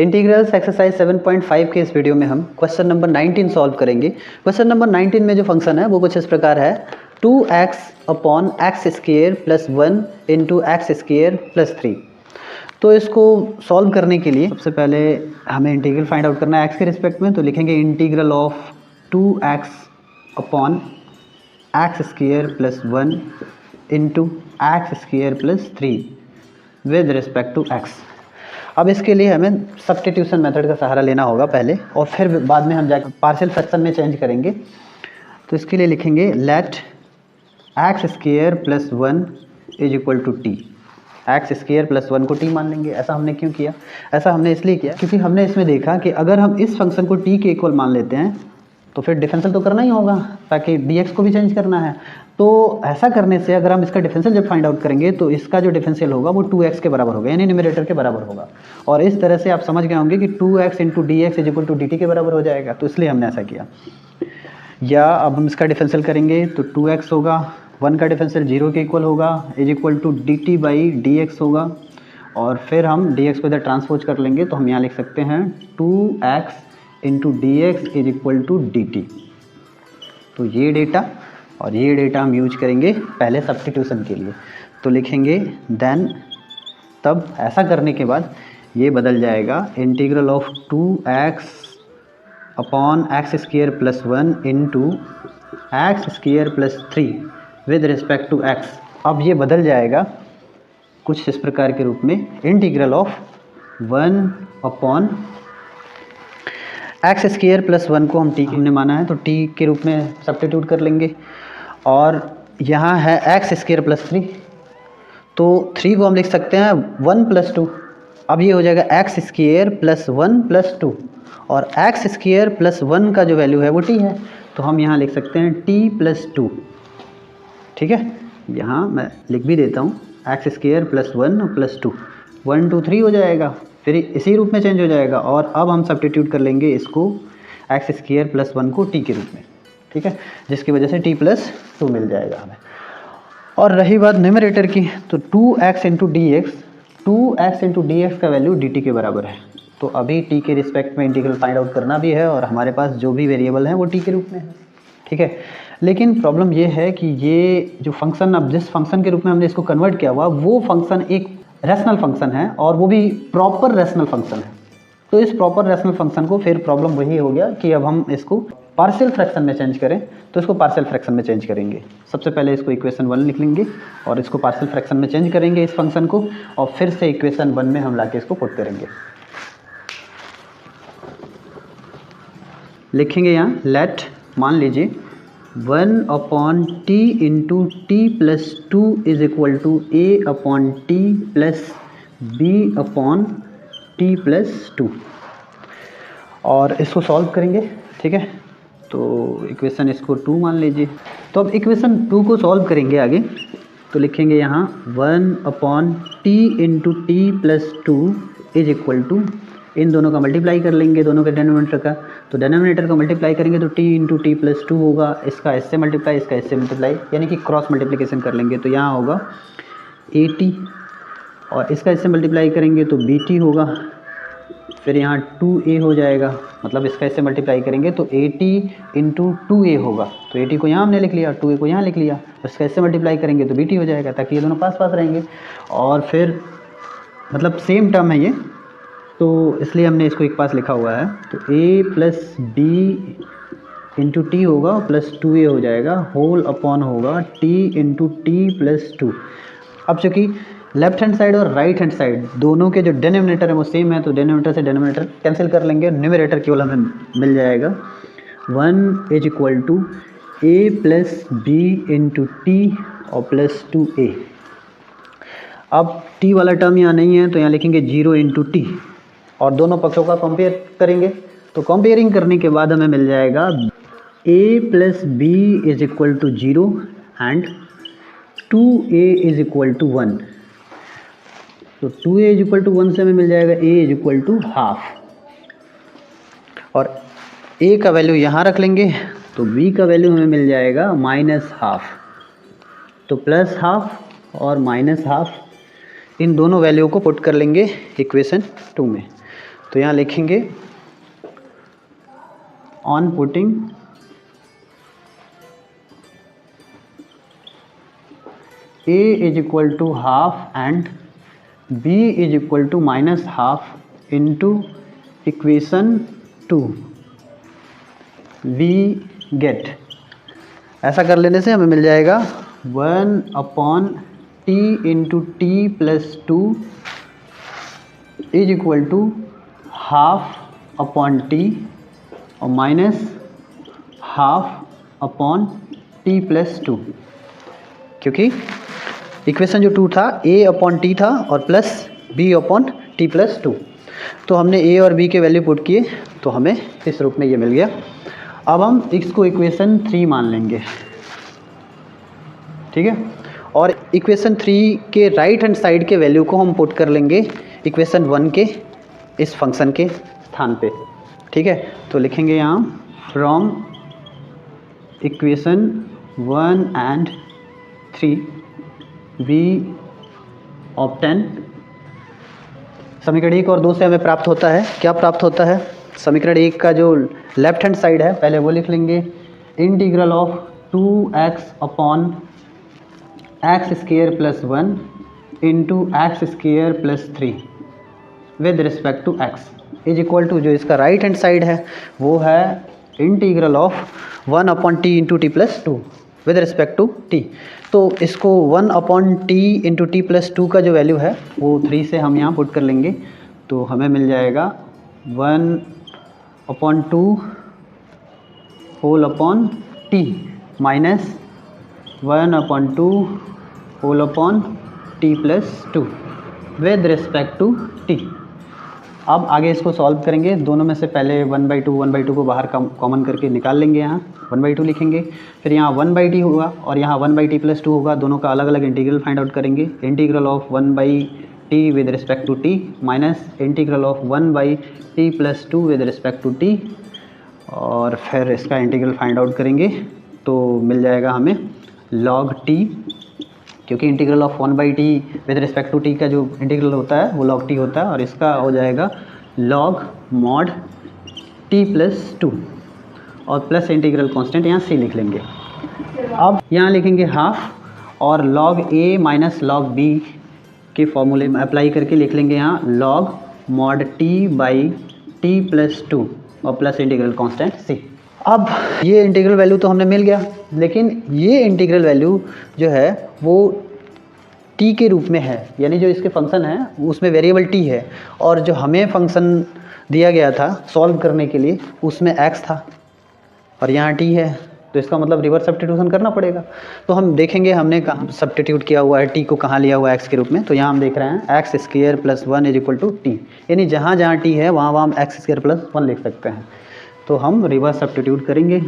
Integrals exercise 7.5 के इस video में हम क्वेश्चन नंबर 19 सॉल्व करेंगे। क्वेश्चन नंबर 19 में जो फंक्शन है वो कुछ इस प्रकार है 2x upon x square plus 1 into x square plus 3। तो इसको सॉल्व करने के लिए सबसे पहले हमें इंटीग्रल फाइंड आउट करना है एक्स के रिस्पेक्ट में। तो लिखेंगे integral of 2x upon x square plus 1 into x square plus 3 with respect to x. अब इसके लिए हमें सब्स्टिट्यूशन मेथड का सहारा लेना होगा पहले, और फिर बाद में हम जाकर पार्शियल फ्रैक्शन में चेंज करेंगे। तो इसके लिए लिखेंगे let x square plus 1 is equal to t. X square plus 1 को टी मान लेंगे। ऐसा हमने क्यों किया? ऐसा हमने इसलिए किया क्योंकि हमने इसमें देखा कि अगर हम इस फंक्शन को टी के इक्वल मान लेते हैं तो फिर डिफरेंशियल तो करना ही होगा, ताकि dx को भी चेंज करना है। तो ऐसा करने से अगर हम इसका डिफरेंशियल जब फाइंड आउट करेंगे तो इसका जो डिफरेंशियल होगा वो 2x के बराबर होगा, यानी न्यूमरेटर के बराबर होगा। और इस तरह से आप समझ गए होंगे कि 2x into d x is equal to d t के बराबर हो जाएगा। तो इसलिए हमने ऐसा किया। या अब हम इसका डिफरेंशियल करेंगे तो 2x होगा, 1 का डिफरेंशियल 0 के इक्वल होगा, is equal to d t by d x होगा। और फिर हम dx को इधर ट्रांसपोज कर लेंगे तो हम यहाँ लिख सकते हैं 2x into d x is equal to d t. तो ये डेटा और ये डेटा हम यूज करेंगे पहले सब्स्टिट्यूशन के लिए। तो लिखेंगे देन, तब ऐसा करने के बाद ये बदल जाएगा integral of 2x upon x square plus 1 into x square plus 3 with respect to x। अब ये बदल जाएगा कुछ इस प्रकार के रूप में integral of 1 upon x square plus 1 को हम टी हमने माना है तो टी के रूप में सब्स्टिट्यूट कर लेंगे। और यहाँ है एक्स स्क्वायर प्लस 3, तो 3 को हम लिख सकते हैं 1 प्लस 2। अब ये हो जाएगा एक्स स्क्वायर प्लस 1 प्लस 2, और एक्स स्क्वायर प्लस 1 का जो वैल्यू है वो टी है, तो हम यहाँ लिख सकते हैं टी प्लस 2। ठीक है, यहाँ मैं लिख भी देता हूँ एक्स स्क्वायर प्लस 1 प्लस 2, 1 2 3 हो जाएगा, फिर इसी रूप में चेंज हो जाएगा। और अब हम सब्स्टिट्यूट कर लेंगे इसको एक्स स्क्वायर प्लस 1 को टी के रूप में। ठीक है, जिसकी वजह से टी प्लस 2 मिल जाएगा हमें। और रही बात न्यूमरेटर की, तो 2x into d x, 2x into d x का वैल्यू डी टी के बराबर है। तो अभी टी के रिस्पेक्ट में इंटीग्रल फाइंड आउट करना भी है, और हमारे पास जो भी वेरिएबल हैं वो टी के रूप में है। ठीक है, लेकिन प्रॉब्लम ये है कि ये जो फंक्शन, अब जिस फंक्शन के रूप में हमने इसको कन्वर्ट किया हुआ वो फंक्शन एक रैशनल फंक्शन है, और वो भी प्रॉपर रैशनल फंक्शन है। तो इस प्रॉपर रैशनल फंक्शन को फिर प्रॉब्लम वही हो गया कि अब हम इसको पार्शियल फ्रैक्शन में चेंज करें, तो इसको पार्शियल फ्रैक्शन में चेंज करेंगे। सबसे पहले इसको इक्वेशन 1 लिख लेंगे और इसको पार्शियल फ्रैक्शन में चेंज करेंगे इस फंक्शन को, और फिर से इक्वेशन 1 में हम लाके इसको पुट करेंगे। लिखेंगे यहाँ लेट, मान लीजिए 1 upon T into T plus 2 is equal to a upon T plus b upon T plus 2, और इसको सॉल्व करेंगे। ठीक है, तो इक्वेशन इसको 2 मान लीजिए। तो अब इक्वेशन 2 को सॉल्व करेंगे आगे। तो लिखेंगे यहाँ 1 upon T into T plus 2 is equal to, इन दोनों का मल्टीप्लाई कर लेंगे, दोनों के डिनोमिनेटर का। तो डिनोमिनेटर का मल्टीप्लाई करेंगे तो टी इंटू टी प्लस 2 होगा, इसका इससे मल्टीप्लाई, इसका इससे मल्टीप्लाई, यानी कि क्रॉस मल्टीप्लिकेशन कर लेंगे। तो यहाँ होगा ए टी, और इसका इससे मल्टीप्लाई करेंगे तो बी टी होगा, फिर यहाँ 2a हो जाएगा, मतलब इसका इससे मल्टीप्लाई करेंगे तो ए टी इंटू 2a होगा। तो ए टी को यहाँ हमने लिख लिया, 2a को यहाँ लिख लिया, इसका इससे मल्टीप्लाई करेंगे तो बी टी हो जाएगा, ताकि ये दोनों पास पास रहेंगे। और फिर मतलब सेम टर्म है ये, तो इसलिए हमने इसको एक पास लिखा हुआ है। तो a plus b into t होगा प्लस 2a हो जाएगा, होल अपॉन होगा t इंटू टी प्लस 2। अब चूँकि लेफ्ट हैंड साइड और राइट हैंड साइड दोनों के जो डिनोमिनेटर है वो सेम है, तो डिनोमिनेटर से डिनोमिनेटर कैंसिल कर लेंगे, न्यूमरेटर केवल हमें मिल जाएगा 1 is equal to a plus b into t और प्लस 2a। अब t वाला टर्म यहाँ नहीं है तो यहाँ लिखेंगे 0 इंटू टी, और दोनों पक्षों का कंपेयर करेंगे। तो कंपेयरिंग करने के बाद हमें मिल जाएगा a plus b is equal to 0 and 2a is equal to 1। तो 2a इज इक्वल टू 1 से हमें मिल जाएगा a is equal to half, और a का वैल्यू यहाँ रख लेंगे तो b का वैल्यू हमें मिल जाएगा माइनस हाफ। तो प्लस हाफ और माइनस हाफ, इन दोनों वैल्यू को पुट कर लेंगे इक्वेशन 2 में। तो यहाँ लिखेंगे on putting a is equal to half and b is equal to minus half into equation 2 we get, ऐसा कर लेने से हमें मिल जाएगा 1/t into T plus 2 is equal to half upon T और minus half upon T plus 2, क्योंकि equation जो 2 था a अपॉन टी था और plus b upon T plus 2, तो हमने a और b के वैल्यू पुट किए तो हमें इस रूप में ये मिल गया। अब हम इसको इक्वेशन 3 मान लेंगे, ठीक है, और इक्वेशन 3 के राइट हैंड साइड के वैल्यू को हम पुट कर लेंगे इक्वेशन 1 के इस फंक्शन के स्थान पे, ठीक है। तो लिखेंगे यहाँ from equation 1 and 3 we obtain, समीकरण 1 और 2 से हमें प्राप्त होता है, क्या प्राप्त होता है, समीकरण 1 का जो लेफ्ट हैंड साइड है पहले वो लिख लेंगे, integral of 2x upon x square plus 1 into x square plus 3 with respect to x is equal to, जो इसका राइट हैंड साइड है वो है integral of 1 upon T into T plus 2 with respect to t. तो इसको 1 upon T into T plus 2 का जो value है वो 3 से हम यहाँ पुट कर लेंगे, तो हमें मिल जाएगा 1 upon 2 whole upon t minus 1 upon 2 whole upon T plus 2 with respect to t. अब आगे इसको सॉल्व करेंगे, दोनों में से पहले 1/2 को बाहर कॉमन करके निकाल लेंगे, यहाँ 1/2 लिखेंगे, फिर यहाँ 1/t होगा और यहाँ 1/t प्लस 2 होगा, दोनों का अलग अलग इंटीग्रल फाइंड आउट करेंगे, integral of 1/t with respect to t minus integral of 1/t plus 2 with respect to t, और फिर इसका इंटीग्रल फाइंड आउट करेंगे तो मिल जाएगा हमें log t, क्योंकि integral of 1/t with respect to t का जो इंटीग्रल होता है वो log t होता है, और इसका हो जाएगा log mod t प्लस 2 और प्लस इंटीग्रल कांस्टेंट यहाँ c लिख लेंगे। अब यहाँ लिखेंगे हाफ और log a minus log b के फॉर्मूले में अप्लाई करके लिख लेंगे यहाँ log mod t by t plus 2 और प्लस इंटीग्रल कांस्टेंट c। अब ये इंटीग्रल वैल्यू तो हमने मिल गया, लेकिन ये इंटीग्रल वैल्यू जो है वो t के रूप में है, यानी जो इसके फंक्शन है उसमें वेरिएबल t है, और जो हमें फंक्शन दिया गया था सॉल्व करने के लिए उसमें x था और यहाँ t है, तो इसका मतलब रिवर्स सब्स्टिट्यूशन करना पड़ेगा। तो हम देखेंगे हमने कहाँ सब्स्टिट्यूट किया हुआ है, t को कहाँ लिया हुआ है x के रूप में, तो यहाँ हम देख रहे हैं x square plus 1 is equal to t, यानी जहाँ जहाँ t है वहाँ वहाँ हम एक्स स्क्वायर प्लस 1 लिख सकते हैं। तो हम रिवर्स सब्स्टिट्यूट करेंगे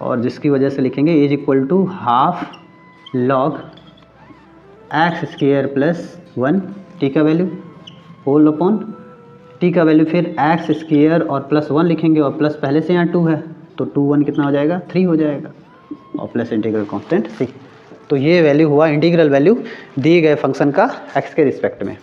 और जिसकी वजह से लिखेंगे is equal to half log x square plus 1 t का वैल्यू होल अपॉन टी का वैल्यू फिर एक्स स्क्वायर और प्लस 1 लिखेंगे, और प्लस पहले से यहाँ 2 है तो 2 1 कितना हो जाएगा 3 हो जाएगा, और प्लस इंटीग्रल कांस्टेंट c। तो ये वैल्यू हुआ इंटीग्रल वैल्यू दिए गए फंक्शन का x के रिस्पेक्ट में।